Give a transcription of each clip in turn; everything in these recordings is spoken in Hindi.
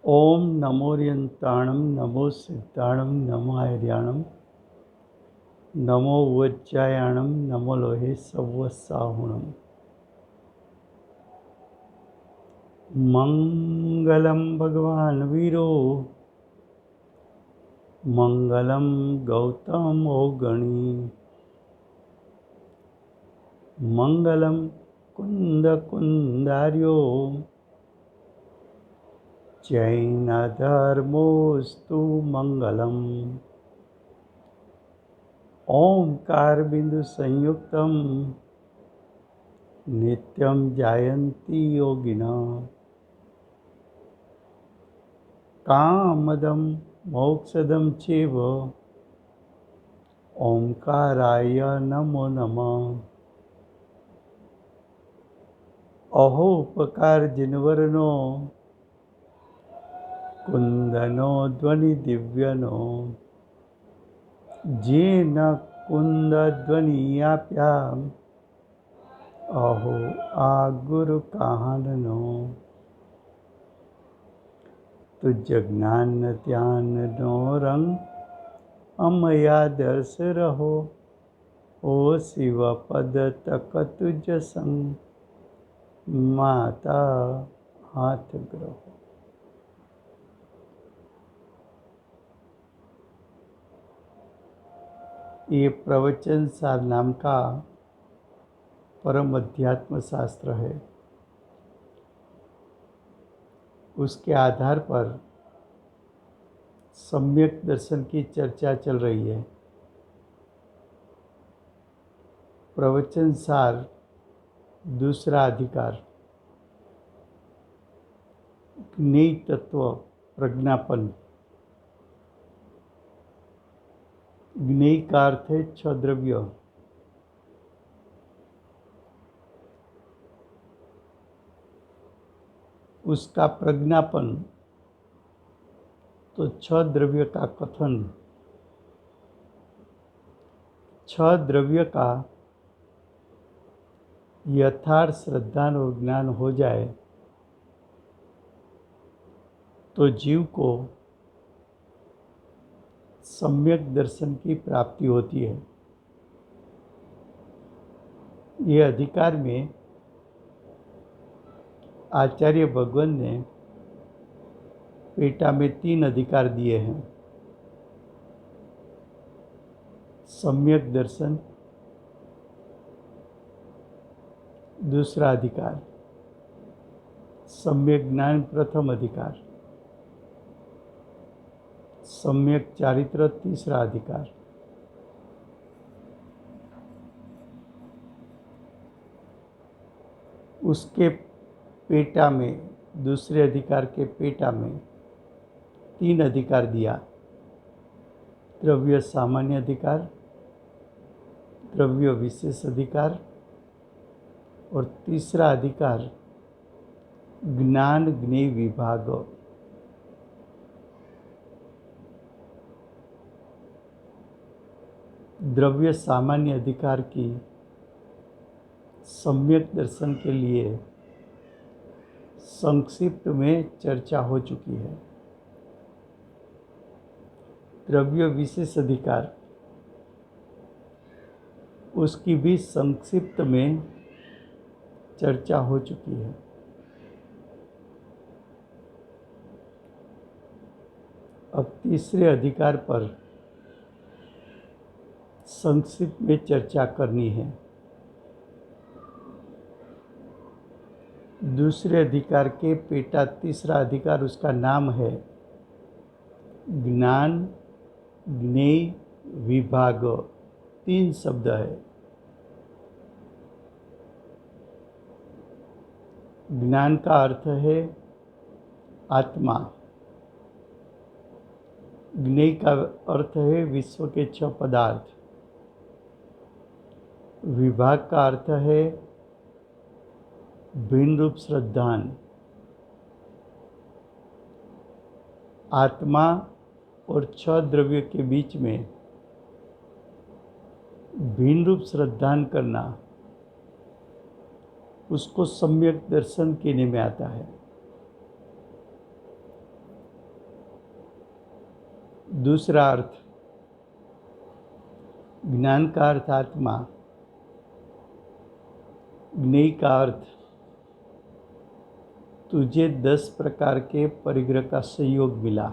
ओम नमोरियंताणं नमो सिद्धाणं नमो आर्याणं नमो वज्रायाणं नमो लोहे सव्वसाहुणं। मंगलं भगवान् वीरो मंगलं गौतमो गणी मंगलं कुन्दकुन्दार्यो जैनधर्मोऽस्तु मंगलम्। ओंकार बिंदु संयुक्तम नित्यं जायन्ति योगिनः कामदं मोक्षदं चैव ओंकाराय नमो नमः। अहोपकार जिनवरनो कुंदनो ध्वनि दिव्यनो जेन कुंद ध्वनि आप्या अहो आ गुरु कहाननो। तुझ ज्ञान ध्यान नो रंग अमया दर्श रहो ओ शिव पद तक तुझ संग माता हाथ ग्रहो। ये प्रवचन सार नाम का परम अध्यात्म शास्त्र है। उसके आधार पर सम्यक दर्शन की चर्चा चल रही है। प्रवचन सार दूसरा अधिकार ज्ञेय तत्व प्रज्ञापन। ज्ञेय का अर्थ है छह द्रव्य। उसका प्रज्ञापन तो छह द्रव्य का कथन। छह द्रव्य का यथार्थ श्रद्धा और ज्ञान हो जाए तो जीव को सम्यक दर्शन की प्राप्ति होती है। ये अधिकार में आचार्य भगवान ने पेटा में 3 अधिकार दिए हैं। सम्यक दर्शन दूसरा अधिकार, सम्यक ज्ञान प्रथम अधिकार, सम्यक चारित्र तीसरा अधिकार। उसके पेटा में, दूसरे अधिकार के पेटा में 3 अधिकार दिया। द्रव्य सामान्य अधिकार, द्रव्य विशेष अधिकार और तीसरा अधिकार ज्ञान ज्ञेय विभाग। द्रव्य सामान्य अधिकार की सम्यक दर्शन के लिए संक्षिप्त में चर्चा हो चुकी है। द्रव्य विशेष अधिकार उसकी भी संक्षिप्त में चर्चा हो चुकी है। अब तीसरे अधिकार पर संक्षिप्त में चर्चा करनी है। दूसरे अधिकार के पेटा तीसरा अधिकार, उसका नाम है ज्ञान ज्ञेय विभाग। 3 शब्द है। ज्ञान का अर्थ है आत्मा, ज्ञेय का अर्थ है विश्व के 6 पदार्थ, विभाग का अर्थ है भिन्न रूप श्रद्धान। आत्मा और 6 द्रव्य के बीच में भिन्न रूप श्रद्धान करना, उसको सम्यक दर्शन कहने में आता है। दूसरा अर्थ, ज्ञान का अर्थ आत्मा, ज्ञेय का अर्थ तुझे 10 प्रकार के परिग्रह का संयोग मिला।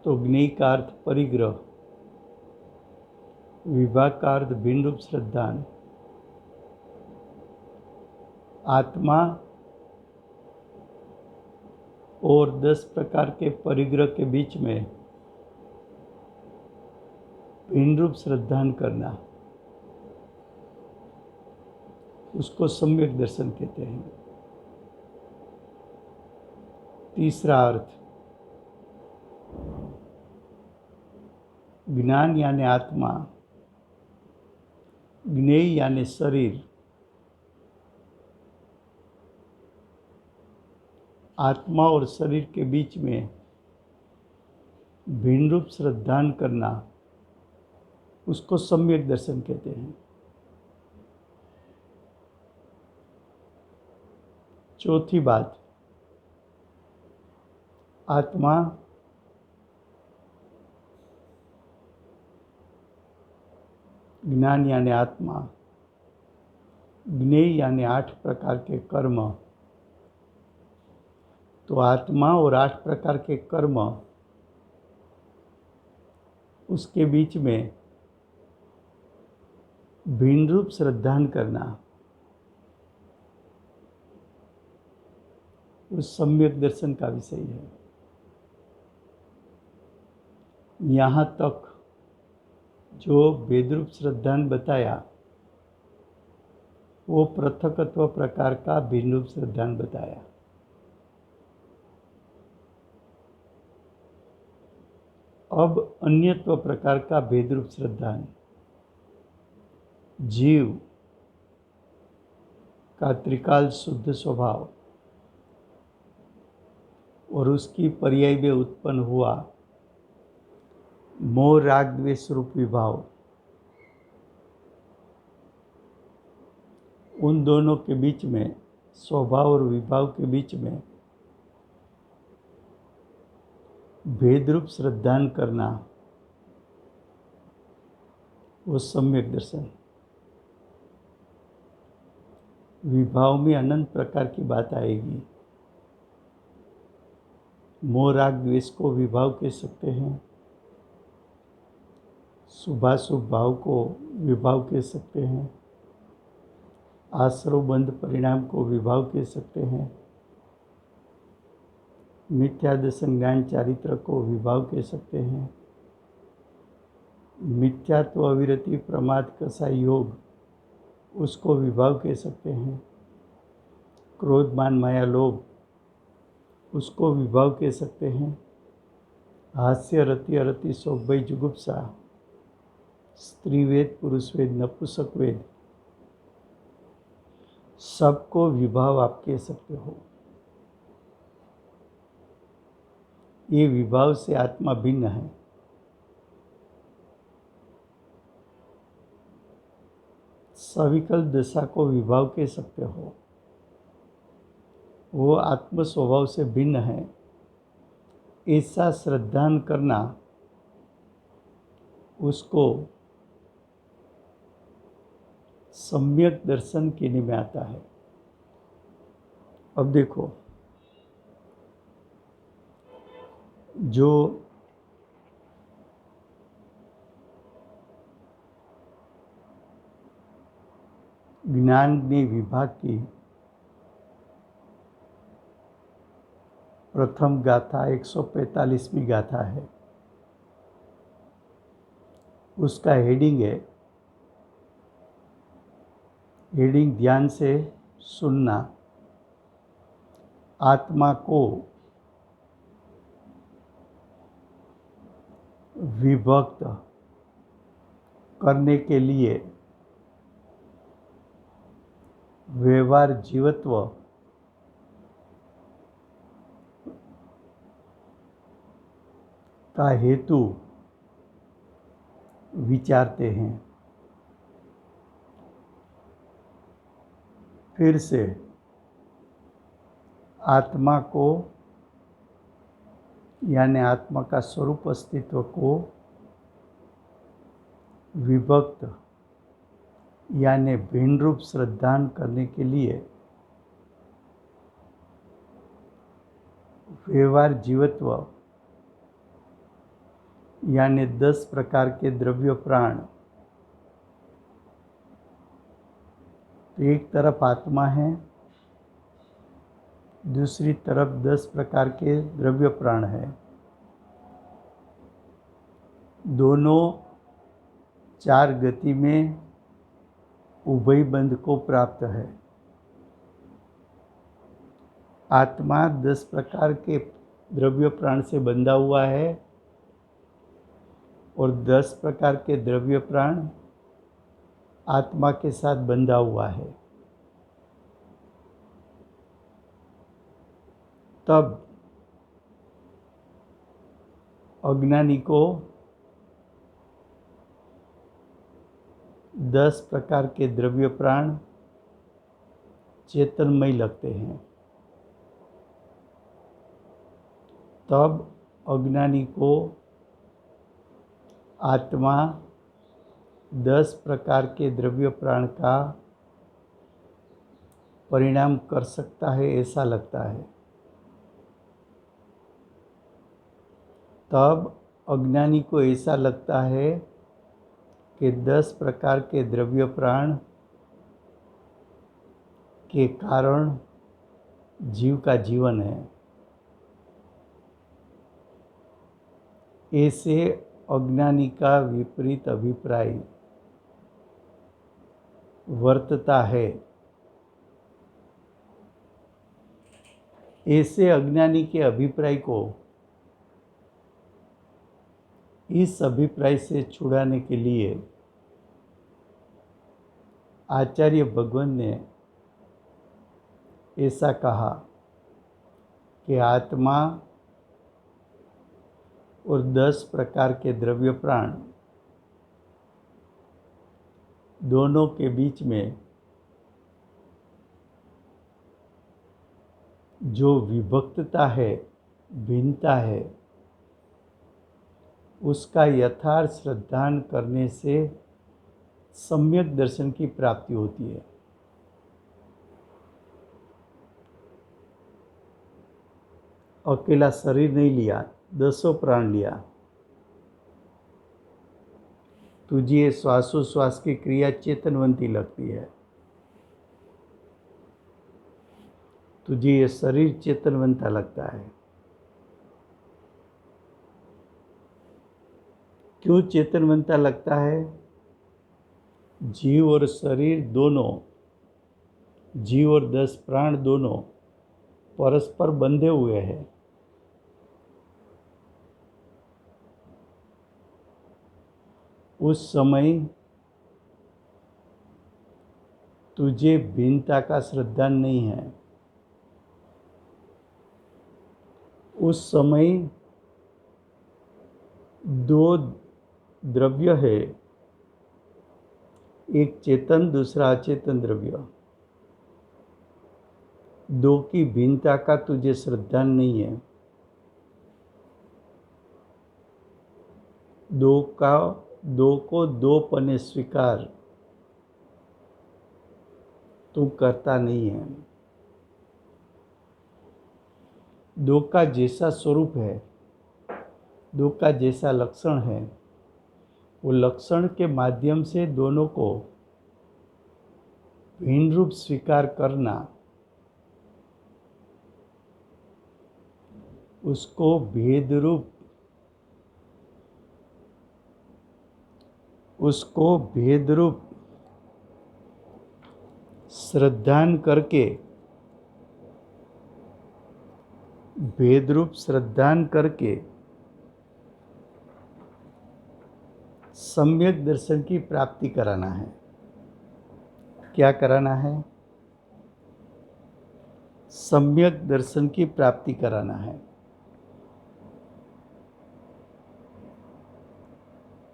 तो ज्ञेय का अर्थ परिग्रह, विभाग का अर्थ भिन्न रूप श्रद्धान, आत्मा और 10 प्रकार के परिग्रह के बीच में भिन्न रूप श्रद्धान करना, उसको सम्यक दर्शन कहते हैं। तीसरा अर्थ, ज्ञान यानी आत्मा, ज्ञेय यानी शरीर, आत्मा और शरीर के बीच में भिन्न रूप श्रद्धान करना, उसको सम्यक दर्शन कहते हैं। चौथी बात, आत्मा ज्ञान यानी आत्मा, ज्ञेय यानी 8 प्रकार के कर्म। तो आत्मा और 8 प्रकार के कर्म, उसके बीच में भिन्न रूप श्रद्धान करना, उस सम्यक दर्शन का विषय है। यहाँ तक जो भेदरूप श्रद्धान बताया, वो पृथकत्व प्रकार का भिन्न रूप श्रद्धान बताया। अब अन्यत्व प्रकार का भेदरूप श्रद्धान, जीव का त्रिकाल शुद्ध स्वभाव और उसकी पर्याय में उत्पन्न हुआ मोह राग द्वेष रूप विभाव, उन दोनों के बीच में, स्वभाव और विभाव के बीच में भेद रूप श्रद्धान करना, वो सम्यक दर्शन। विभाव में अनंत प्रकार की बात आएगी। मोह राग द्वेष को विभाव कह सकते हैं, शुभाशुभ भाव को विभाव कह सकते हैं, आश्रव बंध परिणाम को विभाव कह सकते हैं, मिथ्या दर्शन ज्ञान चारित्र को विभाव कह सकते हैं, मिथ्यात्व अविरति प्रमाद कसा योग, उसको विभाव कह सकते हैं, क्रोध मान माया लोभ, उसको विभाव कह सकते हैं, हास्य रति अरति शोक भय जुगुप्सा, स्त्री वेद पुरुष वेद नपुंसक वेद, सबको विभाव आप कह सकते हो। ये विभाव से आत्मा भिन्न है। सविकल्प दशा को विभाव कह सकते हो, वो आत्म स्वभाव से भिन्न है। ऐसा श्रद्धान करना, उसको सम्यक दर्शन कहने में आता है। अब देखो, जो ज्ञान ने विभाग की प्रथम गाथा 145वीं गाथा है, उसका हेडिंग है, हेडिंग ध्यान से सुनना, आत्मा को विभक्त करने के लिए व्यवहार जीवत्व का हेतु विचारते हैं। फिर से, आत्मा को यानी आत्मा का स्वरूप अस्तित्व को विभक्त यानी भिन्न रूप श्रद्धान करने के लिए व्यवहार जीवत्व यानी 10 प्रकार के द्रव्य प्राण, तो एक तरफ आत्मा है, दूसरी तरफ 10 प्रकार के द्रव्य प्राण है। दोनों 4 गति में उभय बंध को प्राप्त है। आत्मा 10 प्रकार के द्रव्य प्राण से बंधा हुआ है और 10 प्रकार के द्रव्य प्राण आत्मा के साथ बंधा हुआ है। तब अज्ञानी को 10 प्रकार के द्रव्य प्राण चेतनमय लगते हैं। तब अज्ञानी को आत्मा 10 प्रकार के द्रव्य प्राण का परिणाम कर सकता है ऐसा लगता है। तब अज्ञानी को ऐसा लगता है कि 10 प्रकार के द्रव्य प्राण के कारण जीव का जीवन है। ऐसे अज्ञानी का विपरीत अभिप्राय वर्तता है। ऐसे अज्ञानी के अभिप्राय को इस अभिप्राय से छुड़ाने के लिए आचार्य भगवान ने ऐसा कहा कि आत्मा और 10 प्रकार के द्रव्य प्राण दोनों के बीच में जो विभक्तता है, भिन्नता है, उसका यथार्थ श्रद्धान करने से सम्यक दर्शन की प्राप्ति होती है। अकेला शरीर नहीं लिया, 10 प्राण लिया। तुझे ये श्वासोश्वास की क्रिया चेतनवंती लगती है, तुझे ये शरीर चेतनवंता लगता है। क्यों चेतनवंता लगता है? जीव और शरीर दोनों, जीव और 10 प्राण दोनों परस्पर बंधे हुए हैं। उस समय तुझे भिन्नता का श्रद्धान नहीं है। उस समय 2 द्रव्य है, एक चेतन दूसरा अचेतन द्रव्य। 2 की भिन्नता का तुझे श्रद्धान नहीं है। 2 को 2 पने स्वीकार तू करता नहीं है। 2 का जैसा स्वरूप है, 2 का जैसा लक्षण है, वो लक्षण के माध्यम से दोनों को भिन्न रूप स्वीकार करना, उसको भेद रूप श्रद्धान करके, भेद रूप श्रद्धान करके सम्यक दर्शन की प्राप्ति कराना है। क्या कराना है? सम्यक दर्शन की प्राप्ति कराना है।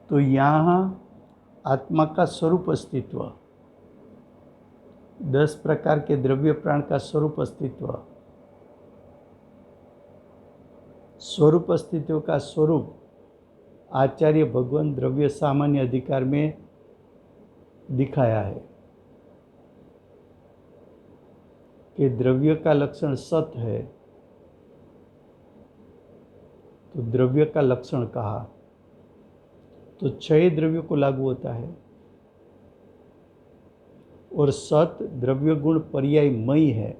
तो यहाँ आत्मा का स्वरूप अस्तित्व, 10 प्रकार के द्रव्य प्राण का स्वरूप अस्तित्व स्वरूप अस्तित्व का स्वरूप आचार्य भगवान द्रव्य सामान्य अधिकार में दिखाया है कि द्रव्य का लक्षण सत है, तो द्रव्य का लक्षण कहा तो क्षय द्रव्य को लागू होता है, और सत द्रव्य गुण पर्यायमयी है।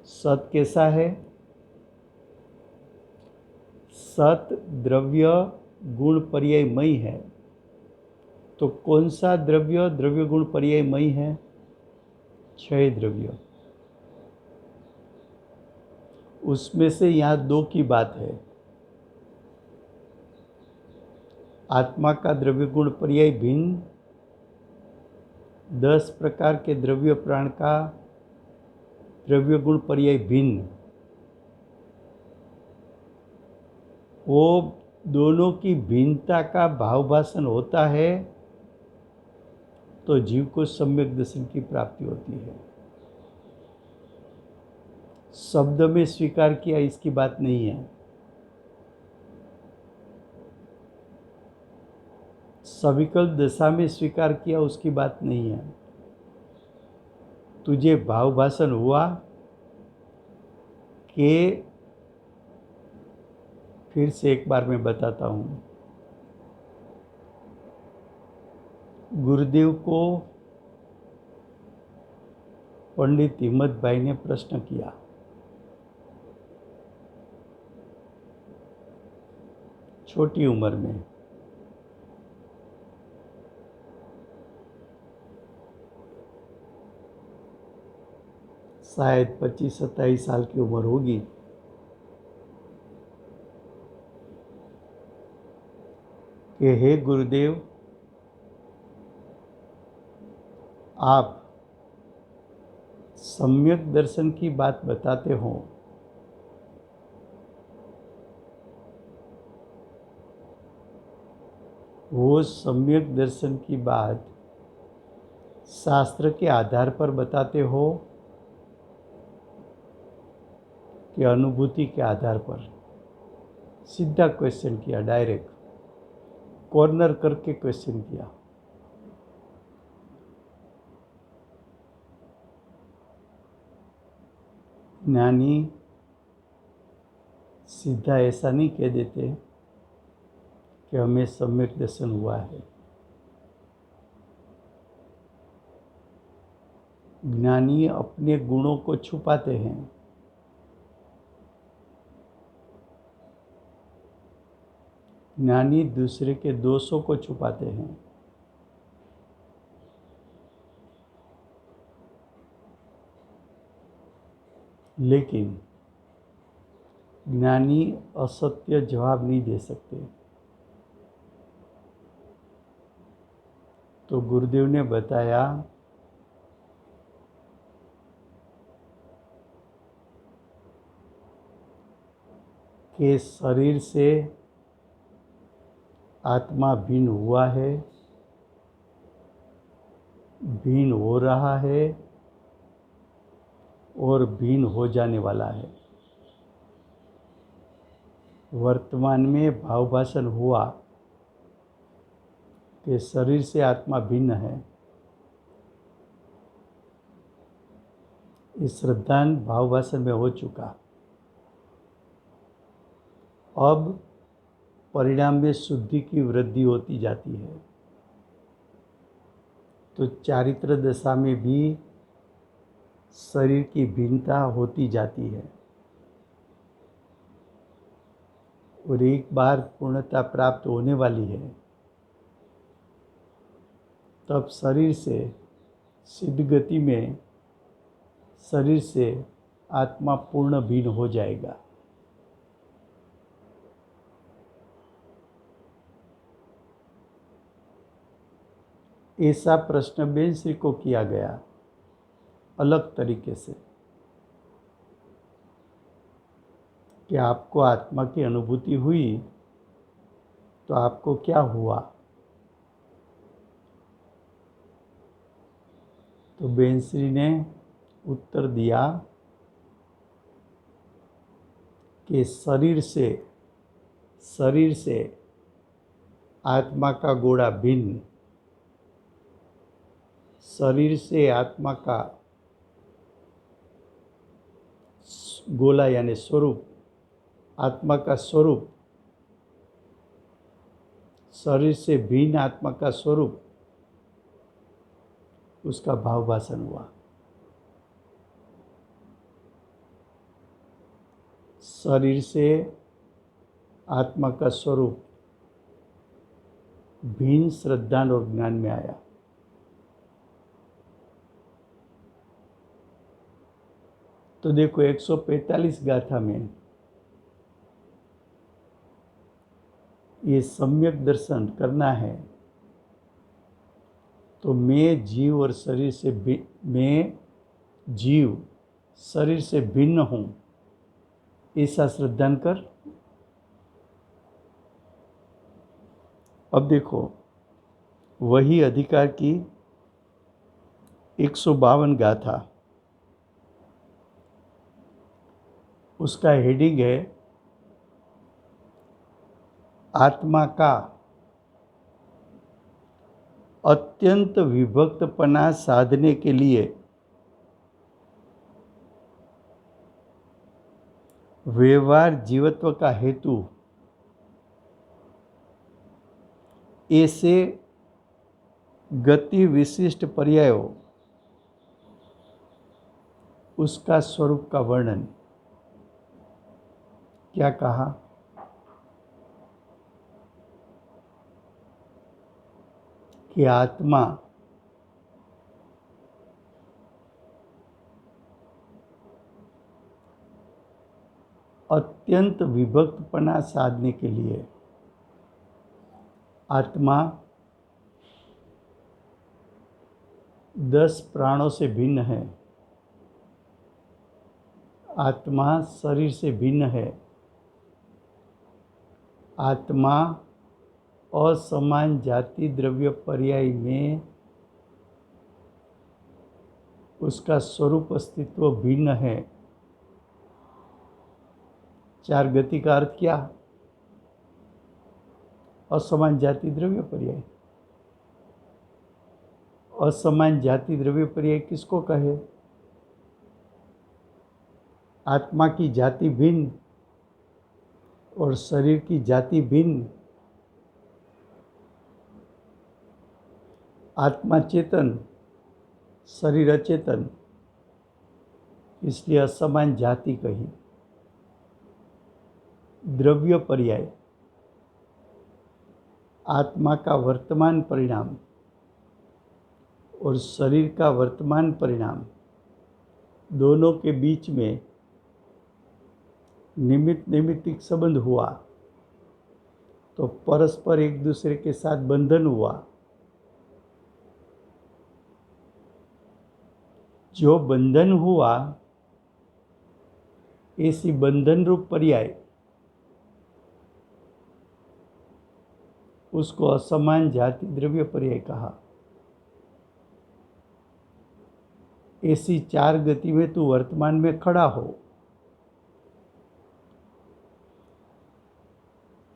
सत कैसा है? सत द्रव्य गुण पर्यायमयी है। तो कौन सा द्रव्य द्रव्य गुण पर्यायमयी है? क्षय द्रव्य। उसमें से यहाँ दो की बात है। आत्मा का द्रव्य गुण पर्याय भिन्न, 10 प्रकार के द्रव्य प्राण का द्रव्य गुण पर्याय भिन्न। वो दोनों की भिन्नता का भावभाषण होता है तो जीव को सम्यक दर्शन की प्राप्ति होती है। शब्द में स्वीकार किया इसकी बात नहीं है। सविकल्प दशा में स्वीकार किया उसकी बात नहीं है। तुझे भावभाषण हुआ कि, फिर से एक बार मैं बताता हूँ। गुरुदेव को पंडित हिम्मत भाई ने प्रश्न किया, छोटी उम्र में, शायद 25-27 साल की उम्र होगी। कि हे गुरुदेव, आप सम्यक दर्शन की बात बताते हो, वो सम्यक दर्शन की बात शास्त्र के आधार पर बताते हो कि अनुभूति के आधार पर? सीधा क्वेश्चन किया, डायरेक्ट कॉर्नर करके क्वेश्चन किया। ज्ञानी सीधा ऐसा नहीं कह देते कि हमें सम्यक दर्शन हुआ है। ज्ञानी अपने गुणों को छुपाते हैं। ज्ञानी दूसरे के दोषों को छुपाते हैं। लेकिन ज्ञानी असत्य जवाब नहीं दे सकते। तो गुरुदेव ने बताया कि शरीर से आत्मा भिन्न हुआ है, भिन्न हो रहा है और भिन्न हो जाने वाला है। वर्तमान में भावभाषण हुआ कि शरीर से आत्मा भिन्न है। इस श्रद्धांत भावभाषण में हो चुका। अब परिणाम में शुद्धि की वृद्धि होती जाती है। तो चारित्र दशा में भी शरीर की भिन्नता होती जाती है, और एक बार पूर्णता प्राप्त होने वाली है तब शरीर से सिद्ध गति में शरीर से आत्मा पूर्ण भिन्न हो जाएगा। ऐसा प्रश्न बेंश्री को किया गया अलग तरीके से कि आपको आत्मा की अनुभूति हुई तो आपको क्या हुआ? तो बेंश्री ने उत्तर दिया कि शरीर से आत्मा का गोला भिन्न, शरीर से आत्मा का गोला यानी स्वरूप, आत्मा का स्वरूप, शरीर से भिन्न आत्मा का स्वरूप, उसका भाव भाषण हुआ। शरीर से आत्मा का स्वरूप भिन्न श्रद्धा और ज्ञान में आया। तो देखो 145 गाथा में ये सम्यक दर्शन करना है, तो मैं जीव और शरीर से मैं जीव शरीर से भिन्न हूँ, ऐसा श्रद्धान कर। अब देखो वही अधिकार की 152 गाथा, उसका हेडिंग है आत्मा का अत्यंत विभक्तपना साधने के लिए व्यवहार जीवत्व का हेतु ऐसे गति विशिष्ट पर्यायों, उसका स्वरूप का वर्णन। क्या कहा कि आत्मा अत्यंत विभक्तपना साधने के लिए, आत्मा 10 प्राणों से भिन्न है, आत्मा शरीर से भिन्न है, आत्मा असमान जाति द्रव्य पर्याय में उसका स्वरूप अस्तित्व भिन्न है। 4 गति का अर्थ क्या? असमान जाति द्रव्य पर्याय। असमान जाति द्रव्य पर्याय किसको कहे? आत्मा की जाति भिन्न और शरीर की जाति भिन्न। आत्मा चेतन, शरीर अचेतन, इसलिए असमान जाति कही। द्रव्य पर्याय, आत्मा का वर्तमान परिणाम और शरीर का वर्तमान परिणाम, दोनों के बीच में निमित्त नैमित्तिक संबंध हुआ तो परस्पर एक दूसरे के साथ बंधन हुआ। जो बंधन हुआ ऐसी बंधन रूप पर्याय, उसको असमान जाति द्रव्य पर्याय कहा। ऐसी 4 गति में तू वर्तमान में खड़ा हो,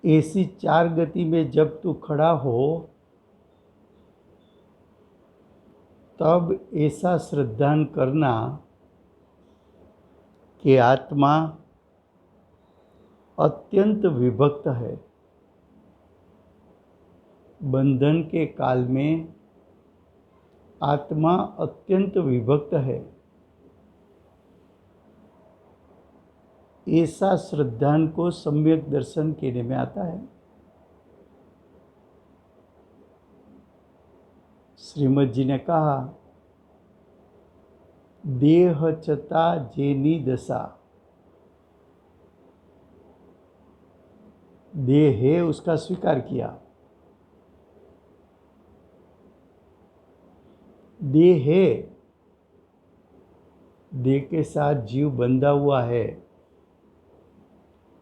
ऐसी 4 गति में जब तू खड़ा हो तब ऐसा श्रद्धान करना कि आत्मा अत्यंत विभक्त है। बंधन के काल में आत्मा अत्यंत विभक्त है, ऐसा श्रद्धान को सम्यक दर्शन कहने में आता है। श्रीमद जी ने कहा, देह चता जेनी दशा, देह है उसका स्वीकार किया, देह है, देह के साथ जीव बंधा हुआ है,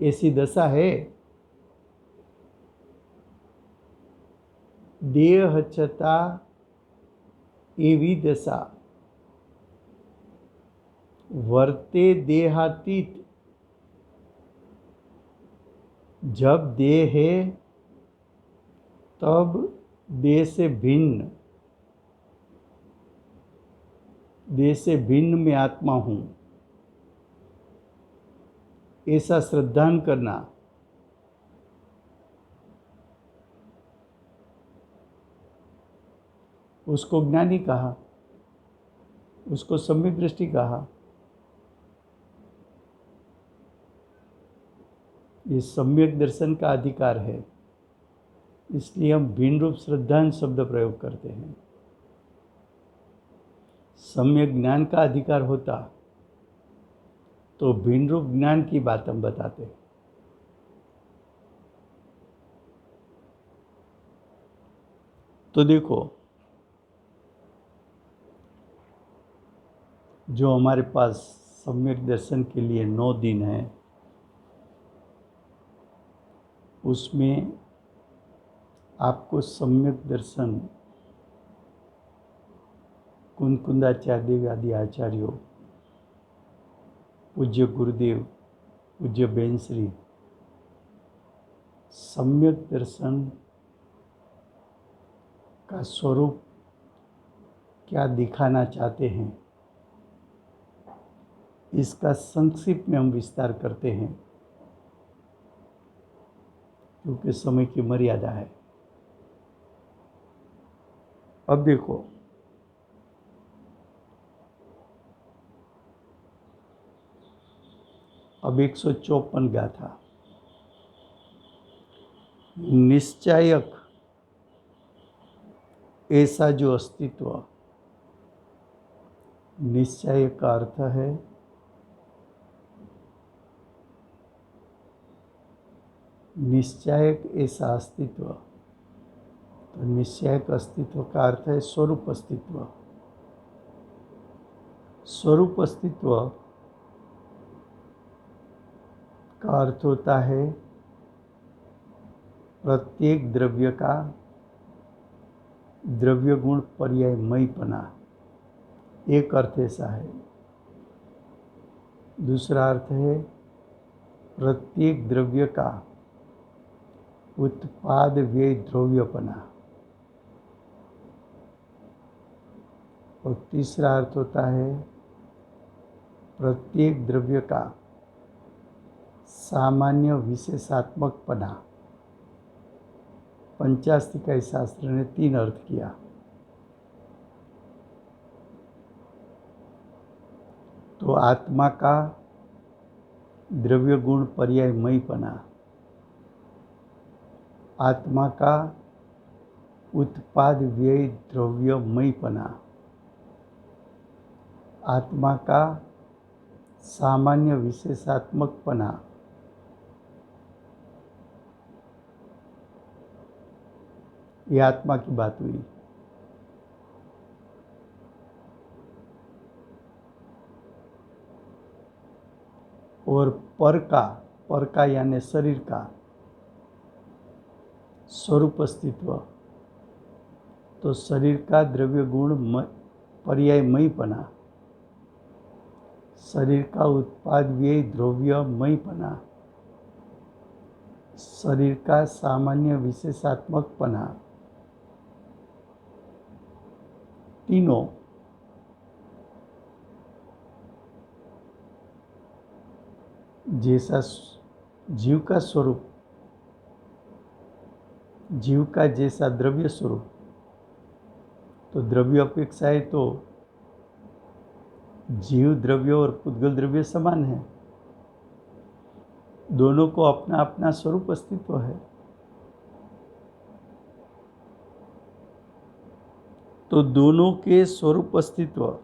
ऐसी दशा है। देह चता एवी दशा, वर्ते देहातीत जब देह है तब देह से भिन्न में आत्मा हूँ, ऐसा श्रद्धान करना उसको ज्ञानी कहा, उसको सम्यक दृष्टि कहा। ये सम्यक दर्शन का अधिकार है, इसलिए हम भिन्न रूप श्रद्धान शब्द प्रयोग करते हैं। सम्यक ज्ञान का अधिकार होता तो भिन्न रूप ज्ञान की बात हम बताते। तो देखो, जो हमारे पास सम्यक दर्शन के लिए 9 दिन है, उसमें आपको सम्यक दर्शन कुंदकुंदाचार्य आदि आचार्यों, पूज्य गुरुदेव, पूज्य बेनश्री, सम्यक दर्शन का स्वरूप क्या दिखाना चाहते हैं, इसका संक्षिप्त में हम विस्तार करते हैं, क्योंकि समय की मर्यादा है। अब देखो, अब 154 गाथा। निश्चायक ऐसा जो अस्तित्व, निश्चय का अर्थ है निश्चायक ऐसा अस्तित्व। तो निश्चयक अस्तित्व का अर्थ है स्वरूप अस्तित्व। स्वरूप अस्तित्व का अर्थ होता है प्रत्येक द्रव्य का द्रव्य गुण पर्यायमयपना। एक अर्थ ऐसा है। दूसरा अर्थ है प्रत्येक द्रव्य का उत्पाद व्यय द्रव्यपना। और तीसरा अर्थ होता है प्रत्येक द्रव्य का सामान्य विशेषात्मकपना। पंचास्तिकाई शास्त्र ने 3 अर्थ किया। तो आत्मा का द्रव्य गुण पर्यायमयपना, आत्मा का उत्पाद व्यय द्रव्यमयपना, आत्मा का सामान्य विशेषात्मकपना, ये आत्मा की बात हुई। और पर का यानी शरीर का स्वरूप अस्तित्व। तो शरीर का द्रव्य गुण पर्यायमयपना, शरीर का उत्पाद व्यय द्रव्यमयपना, शरीर का सामान्य विशेषात्मकपना, तीनों जैसा जीव का स्वरूप, जीव का जैसा द्रव्य स्वरूप। तो द्रव्य अपेक्षा है तो जीव द्रव्य और पुद्गल द्रव्य समान है, दोनों को अपना अपना स्वरूप अस्तित्व है। तो दोनों के स्वरूप अस्तित्व,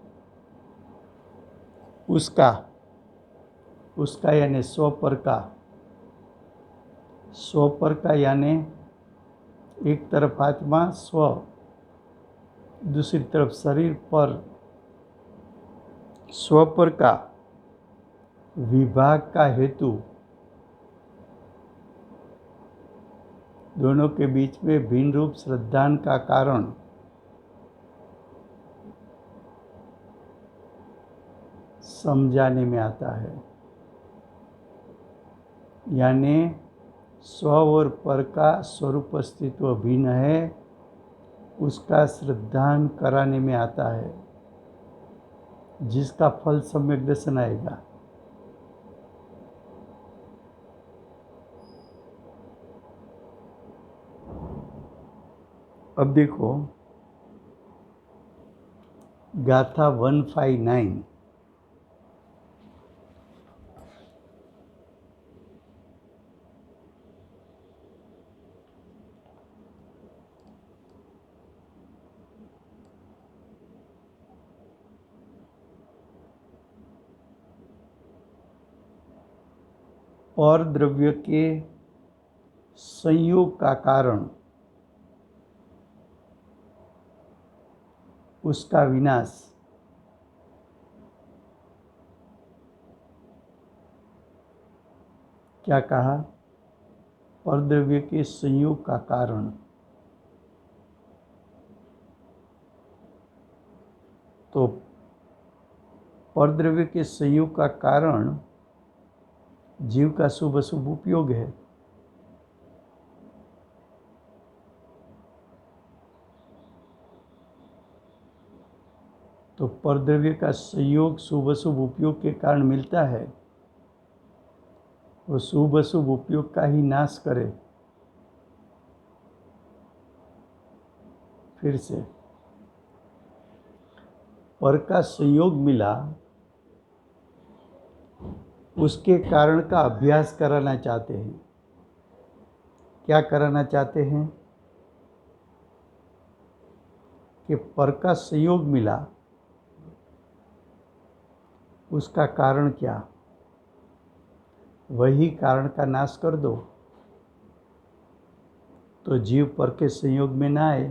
उसका यानी स्वपर का यानी एक तरफ आत्मा स्व, दूसरी तरफ शरीर पर, स्वपर का विभाग का हेतु, दोनों के बीच में भिन्न रूप श्रद्धान का कारण, समझाने में आता है। यानी स्व और पर का स्वरूप अस्तित्व भिन्न है, उसका श्रद्धान कराने में आता है, जिसका फल सम्यक दर्शन आएगा। अब देखो गाथा 159। और द्रव्य के संयोग का कारण उसका विनाश, क्या कहा? परद्रव्य के संयोग का कारण। तो परद्रव्य के संयोग का कारण जीव का शुभ अशुभ उपयोग है। तो परद्रव्य का संयोग शुभ अशुभ उपयोग के कारण मिलता है, वो शुभ अशुभ उपयोग का ही नाश करे। फिर से पर का संयोग मिला, उसके कारण का अभ्यास कराना चाहते हैं। क्या कराना चाहते हैं? कि पर का संयोग मिला, उसका कारण क्या? वही कारण का नाश कर दो, तो जीव पर के संयोग में ना आए।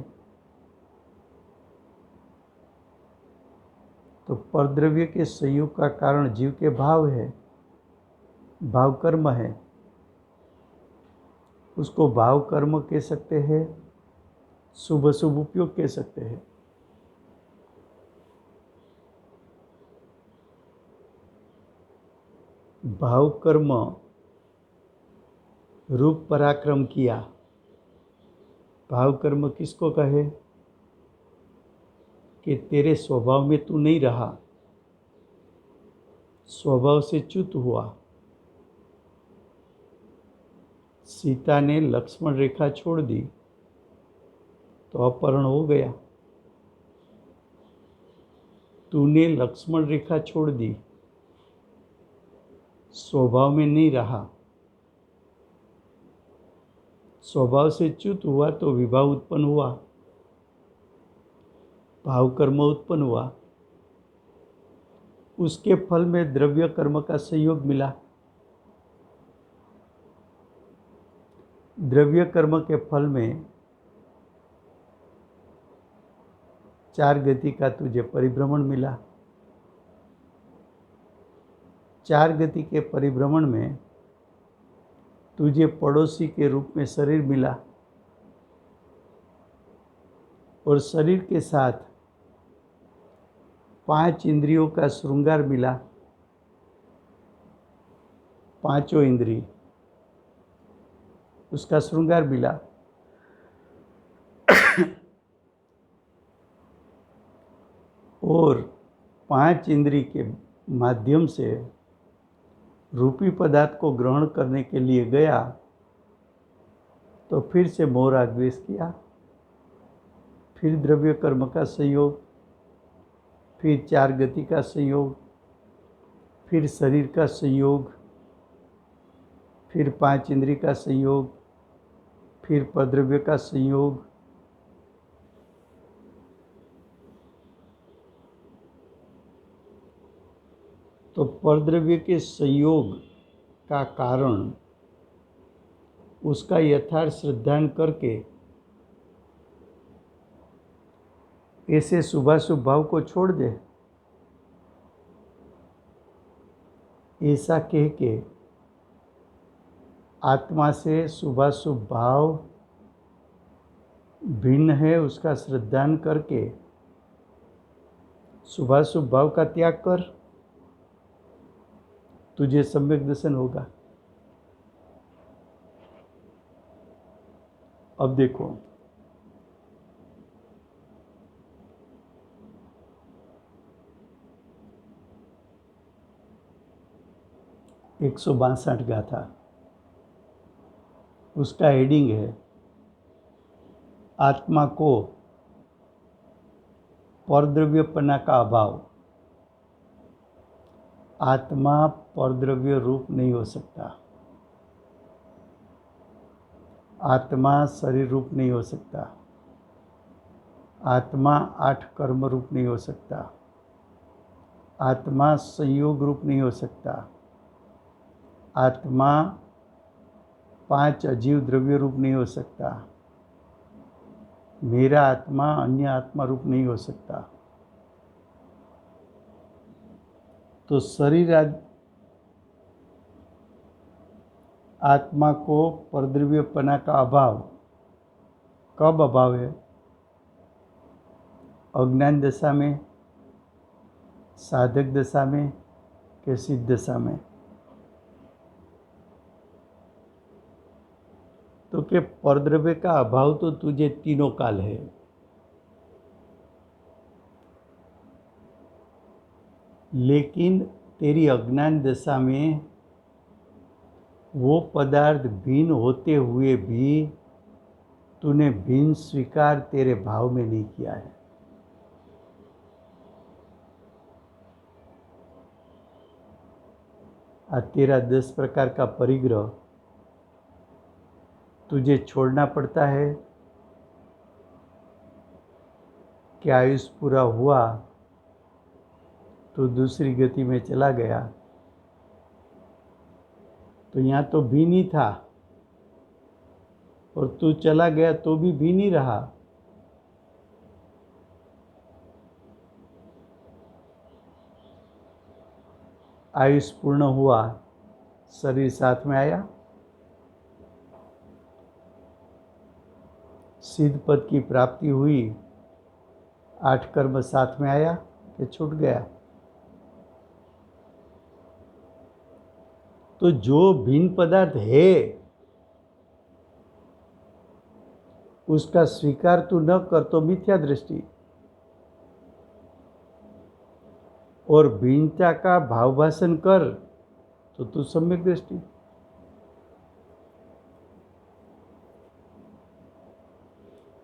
तो परद्रव्य के संयोग का कारण जीव के भाव है, भाव कर्म है। उसको भाव कर्म कह सकते हैं, शुभ अशुभ उपयोग कह सकते हैं। भाव कर्म रूप पराक्रम किया। भाव कर्म किसको कहे? कि तेरे स्वभाव में तू नहीं रहा, स्वभाव से च्युत हुआ। सीता ने लक्ष्मण रेखा छोड़ दी तो अपहरण हो गया। तूने लक्ष्मण रेखा छोड़ दी, स्वभाव में नहीं रहा, स्वभाव से च्युत हुआ तो विभाव उत्पन्न हुआ, भाव कर्म उत्पन्न हुआ। उसके फल में द्रव्य कर्म का संयोग मिला। द्रव्य कर्म के फल में 4 गति का तुझे परिभ्रमण मिला। 4 गति के परिभ्रमण में तुझे पड़ोसी के रूप में शरीर मिला, और शरीर के साथ 5 इंद्रियों का श्रृंगार मिला। पांचों इंद्रिय उसका श्रृंगार मिला। और 5 इंद्रिय के माध्यम से रूपी पदार्थ को ग्रहण करने के लिए गया, तो फिर से मोह राग द्वेष किया। फिर द्रव्य कर्म का संयोग, फिर 4 गति का संयोग, फिर शरीर का संयोग, फिर 5 इंद्रिय का संयोग, फिर परद्रव्य का संयोग। तो परद्रव्य के संयोग का कारण उसका यथार्थ श्रद्धान करके ऐसे शुभाशुभ भाव को छोड़ दे। ऐसा कह के आत्मा से शुभाशुभ भाव भिन्न है, उसका श्रद्धान करके शुभाशुभ भाव का त्याग कर, तुझे सम्यक दर्शन होगा। अब देखो, एक 162 गाथा, उसका हेडिंग है आत्मा को परद्रव्यपना का अभाव। आत्मा परद्रव्य रूप नहीं हो सकता, आत्मा शरीर रूप नहीं हो सकता, आत्मा 8 कर्म रूप नहीं हो सकता, आत्मा संयोग रूप नहीं हो सकता, आत्मा 5 अजीव द्रव्य रूप नहीं हो सकता, मेरा आत्मा अन्य आत्मा रूप नहीं हो सकता। तो शरीर आत्मा को परद्रव्यपना का अभाव, कब अभाव है? अज्ञान दशा में, साधक दशा में, कि सिद्ध दशा में? तो कि परद्रव्य का अभाव तो तुझे तीनों काल है, लेकिन तेरी अज्ञान दशा में वो पदार्थ भिन्न होते हुए भी तूने भिन्न स्वीकार तेरे भाव में नहीं किया है। आज तेरा 10 प्रकार का परिग्रह तुझे छोड़ना पड़ता है कि आयुष पूरा हुआ तो दूसरी गति में चला गया, तो यहाँ तो भी नहीं था और तू चला गया तो भी नहीं रहा। आयुष पूर्ण हुआ, शरीर साथ में आया, सिद्ध पद की प्राप्ति हुई, 8 कर्म साथ में आया कि छूट गया? तो जो भिन्न पदार्थ है उसका स्वीकार तू न कर तो मिथ्या दृष्टि, और भिन्नता का भावभाषण कर तो तू सम्यक दृष्टि।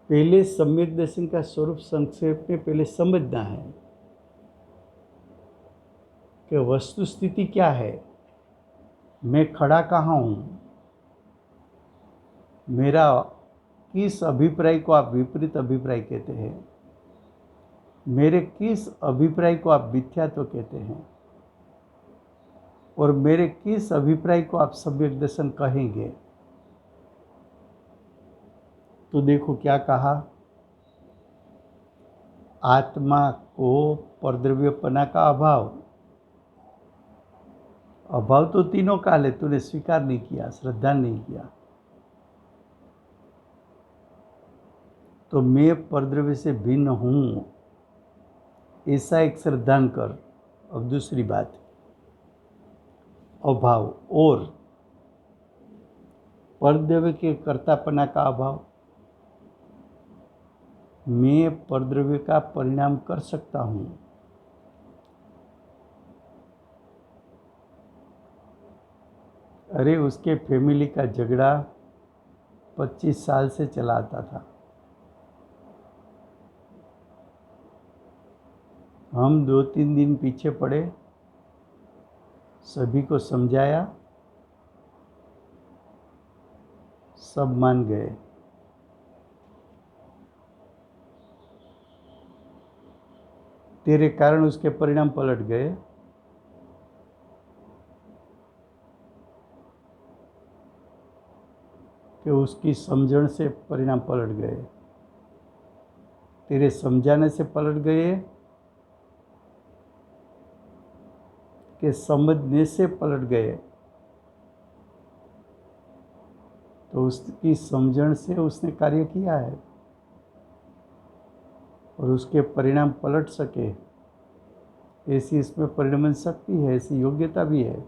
पहले सम्यक दर्शन का स्वरूप संक्षेप में पहले समझना है कि वस्तु स्थिति क्या है, मैं खड़ा कहाँ हूँ, मेरा किस अभिप्राय को आप विपरीत अभिप्राय कहते हैं, मेरे किस अभिप्राय को आप मिथ्यात्व कहते हैं, और मेरे किस अभिप्राय को आप सम्यक दर्शन कहेंगे। तो देखो क्या कहा, आत्मा को परद्रव्यपना का अभाव। अभाव तो तीनों काल है, तूने स्वीकार नहीं किया, श्रद्धा नहीं किया। तो मैं परद्रव्य से भिन्न हूँ ऐसा एक श्रद्धान कर। अब दूसरी बात, अभाव और परद्रव्य के कर्तापना का अभाव। मैं परद्रव्य का परिणाम कर सकता हूँ, अरे उसके फैमिली का झगड़ा 25 साल से चला आता था, हम 2-3 दिन पीछे पड़े, सभी को समझाया, सब मान गए। तेरे कारण उसके परिणाम पलट गए। कि उसकी समझण से परिणाम पलट गए, तेरे समझाने से पलट गए कि समझने से पलट गए। तो उसकी समझण से उसने कार्य किया है और उसके परिणाम पलट सके, ऐसी इसमें परिणमन शक्ति है, ऐसी योग्यता भी है।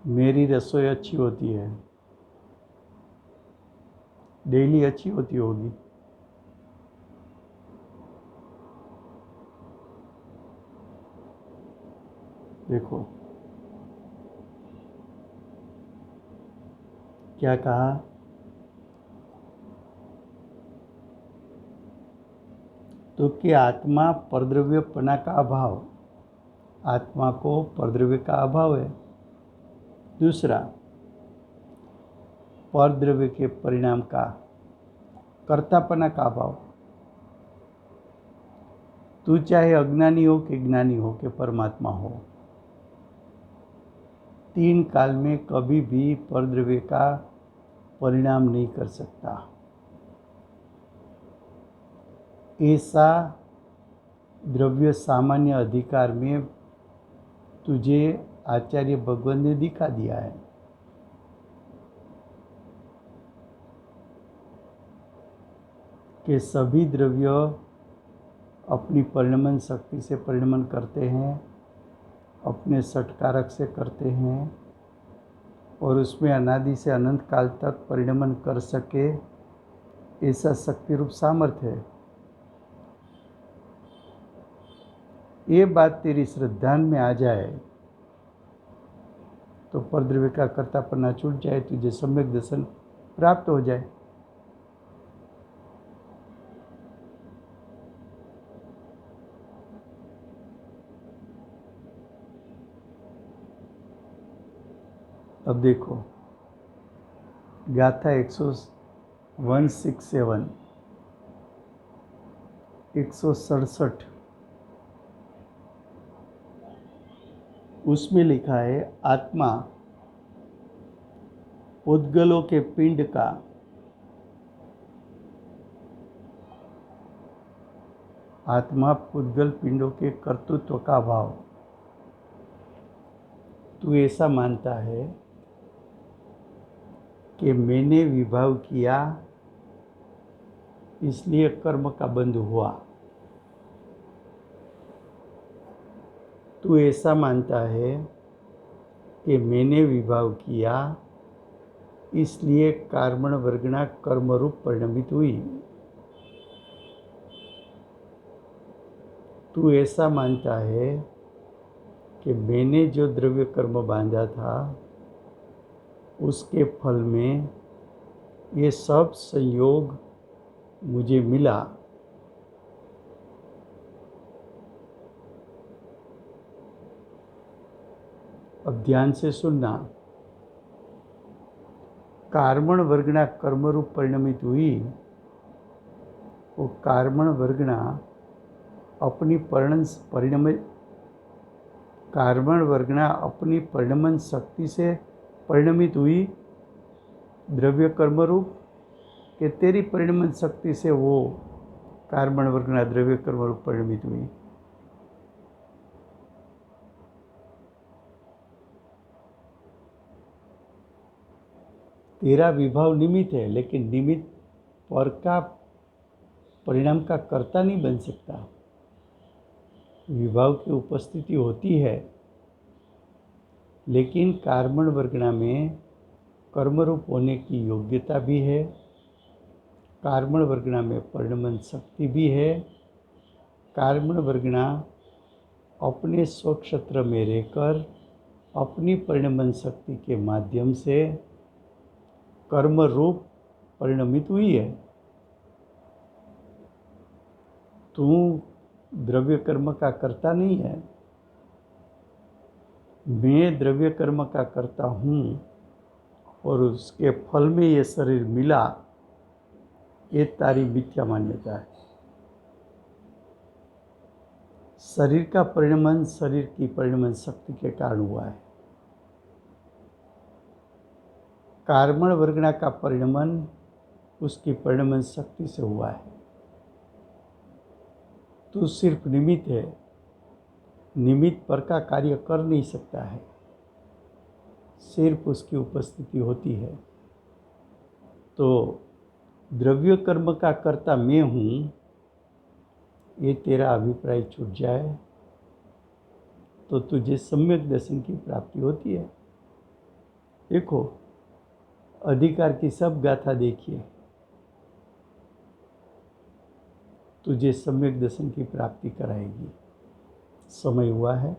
मेरी रसोई अच्छी होती है, डेली अच्छी होती होगी। देखो क्या कहा, तो कि आत्मा परद्रव्यपना का अभाव, आत्मा को परद्रव्य का अभाव है। दूसरा, परद्रव्य के परिणाम का कर्तापना का अभाव। तू चाहे अज्ञानी हो कि ज्ञानी हो कि परमात्मा हो, तीन काल में कभी भी परद्रव्य का परिणाम नहीं कर सकता। ऐसा द्रव्य सामान्य अधिकार में तुझे आचार्य भगवान ने दिखा दिया है। कि सभी द्रव्य अपनी परिणमन शक्ति से परिणमन करते हैं, अपने षटकारक से करते हैं, और उसमें अनादि से अनंत काल तक परिणमन कर सके ऐसा शक्ति रूप सामर्थ्य है। ये बात तेरी श्रद्धा में आ जाए तो परद्रव्य का कर्तापना छूट जाए, तुझे सम्यक दर्शन प्राप्त हो जाए। अब देखो गाथा 167 167 उसमें लिखा है, आत्मा उद्गलों के पिंड का आत्मा पुद्गल पिंडों के कर्तृत्व का भाव। तू ऐसा मानता है कि मैंने विभाव किया इसलिए कर्म का बंध हुआ। तू ऐसा मानता है कि मैंने विभाव किया इसलिए कार्मण वर्गणा कर्म रूप परिणमित हुई। तू ऐसा मानता है कि मैंने जो द्रव्य कर्म बांधा था उसके फल में ये सब संयोग मुझे मिला। अब ध्यान से सुनना, कार्मण वर्गणा कर्म रूप परिणमित हुई, वो कार्मण वर्गणा अपनी कार्मण वर्गणा अपनी परिणमन शक्ति से परिणमित हुई द्रव्य कर्म रूप, कि तेरी परिणमन शक्ति से वो कार्मण वर्गणा द्रव्य कर्म रूप परिणमित हुई। तेरा विभाव निमित्त है, लेकिन निमित्त पर का परिणाम का कर्ता नहीं बन सकता। विभाव की उपस्थिति होती है, लेकिन कार्मण वर्गणा में कर्मरूप होने की योग्यता भी है, कार्मण वर्गणा में परिणमन शक्ति भी है। कार्मण वर्गणा अपने स्वक्षेत्र में रहकर अपनी परिणमन शक्ति के माध्यम से कर्म रूप परिणमित हुई है। तू द्रव्य कर्म का कर्ता नहीं है। मैं द्रव्य कर्म का कर्ता हूँ और उसके फल में ये शरीर मिला, ये तारी मिथ्या मान्यता है। शरीर का परिणमन शरीर की परिणमन शक्ति के कारण हुआ है। कार्मण वर्गणा का परिणमन उसकी परिणमन शक्ति से हुआ है। तू सिर्फ निमित्त है, निमित्त पर का कार्य कर नहीं सकता है, सिर्फ उसकी उपस्थिति होती है। तो द्रव्य कर्म का कर्ता मैं हूँ, ये तेरा अभिप्राय छूट जाए तो तुझे सम्यक दर्शन की प्राप्ति होती है। देखो, अधिकार की सब गाथा देखिए, तुझे सम्यक दर्शन की प्राप्ति कराएगी। समय हुआ है,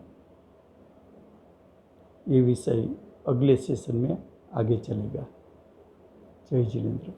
ये विषय अगले सेशन में आगे चलेगा। जय जिनेंद्र।